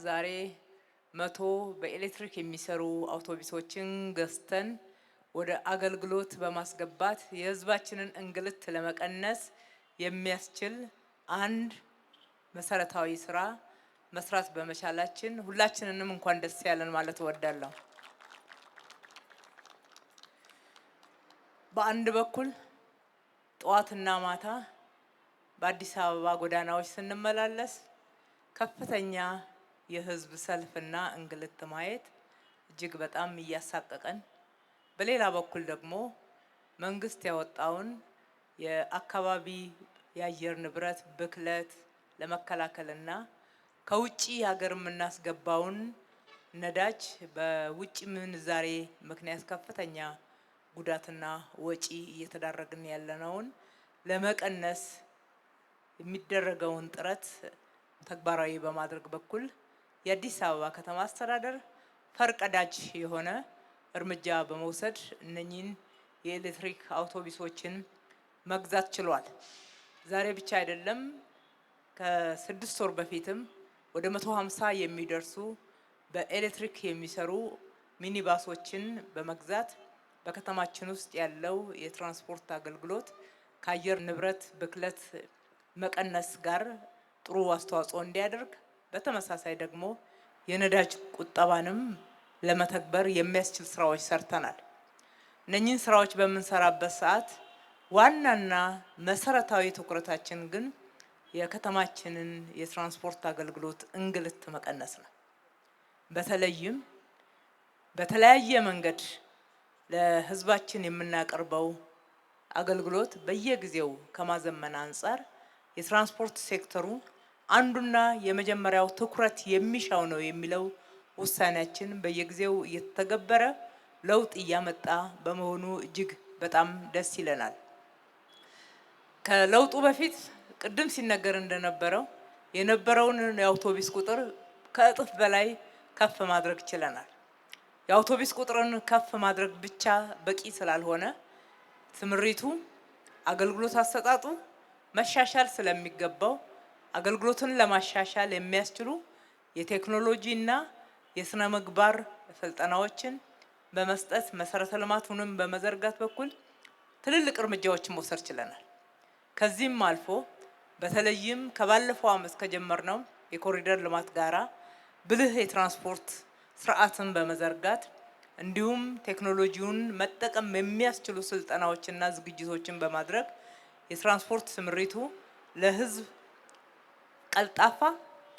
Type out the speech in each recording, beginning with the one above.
ዛሬ 100 በኤሌክትሪክ የሚሰሩ አውቶቡሶችን ገዝተን ወደ አገልግሎት በማስገባት የህዝባችንን እንግልት ለመቀነስ የሚያስችል አንድ መሰረታዊ ስራ መስራት በመቻላችን ሁላችንንም እንኳን ደስ ያለን ማለት እወዳለሁ። በአንድ በኩል ጠዋትና ማታ በአዲስ አበባ ጎዳናዎች ስንመላለስ ከፍተኛ የህዝብ ሰልፍና እንግልት ማየት እጅግ በጣም እያሳቀቀን፣ በሌላ በኩል ደግሞ መንግስት ያወጣውን የአካባቢ የአየር ንብረት ብክለት ለመከላከልና ከውጪ ሀገር የምናስገባውን ነዳጅ በውጪ ምንዛሬ ምክንያት ከፍተኛ ጉዳትና ወጪ እየተዳረግን ያለነውን ለመቀነስ የሚደረገውን ጥረት ተግባራዊ በማድረግ በኩል የአዲስ አበባ ከተማ አስተዳደር ፈርቀዳጅ የሆነ እርምጃ በመውሰድ እነኚህን የኤሌክትሪክ አውቶቡሶችን መግዛት ችሏል። ዛሬ ብቻ አይደለም፣ ከ6 ወር በፊትም ወደ 150 የሚደርሱ በኤሌክትሪክ የሚሰሩ ሚኒባሶችን በመግዛት በከተማችን ውስጥ ያለው የትራንስፖርት አገልግሎት ከአየር ንብረት ብክለት መቀነስ ጋር ጥሩ አስተዋጽኦ እንዲያደርግ፣ በተመሳሳይ ደግሞ የነዳጅ ቁጠባንም ለመተግበር የሚያስችል ስራዎች ሰርተናል። እነኚህን ስራዎች በምንሰራበት ሰዓት ዋናና መሰረታዊ ትኩረታችን ግን የከተማችንን የትራንስፖርት አገልግሎት እንግልት መቀነስ ነው። በተለይም በተለያየ መንገድ ለህዝባችን የምናቀርበው አገልግሎት በየጊዜው ከማዘመን አንፃር የትራንስፖርት ሴክተሩ አንዱና የመጀመሪያው ትኩረት የሚሻው ነው የሚለው ውሳኔያችን በየጊዜው እየተተገበረ ለውጥ እያመጣ በመሆኑ እጅግ በጣም ደስ ይለናል። ከለውጡ በፊት ቅድም ሲነገር እንደነበረው የነበረውን የአውቶቡስ ቁጥር ከእጥፍ በላይ ከፍ ማድረግ ችለናል። የአውቶቡስ ቁጥርን ከፍ ማድረግ ብቻ በቂ ስላልሆነ ትምሪቱ፣ አገልግሎት አሰጣጡ መሻሻል ስለሚገባው አገልግሎትን ለማሻሻል የሚያስችሉ የቴክኖሎጂና የስነ ምግባር ስልጠናዎችን በመስጠት መሰረተ ልማቱንም በመዘርጋት በኩል ትልልቅ እርምጃዎችን መውሰድ ችለናል። ከዚህም አልፎ በተለይም ከባለፈው ዓመት ከጀመርነው የኮሪደር ልማት ጋራ ብልህ የትራንስፖርት ስርዓትን በመዘርጋት እንዲሁም ቴክኖሎጂውን መጠቀም የሚያስችሉ ስልጠናዎችና ዝግጅቶችን በማድረግ የትራንስፖርት ስምሪቱ ለህዝብ ቀልጣፋ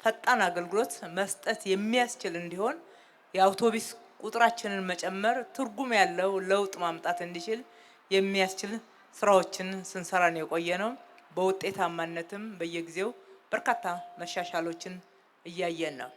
ፈጣን አገልግሎት መስጠት የሚያስችል እንዲሆን የአውቶቡስ ቁጥራችንን መጨመር ትርጉም ያለው ለውጥ ማምጣት እንዲችል የሚያስችል ስራዎችን ስንሰራን የቆየነው። በውጤታማነትም በየጊዜው በርካታ መሻሻሎችን እያየን ነው።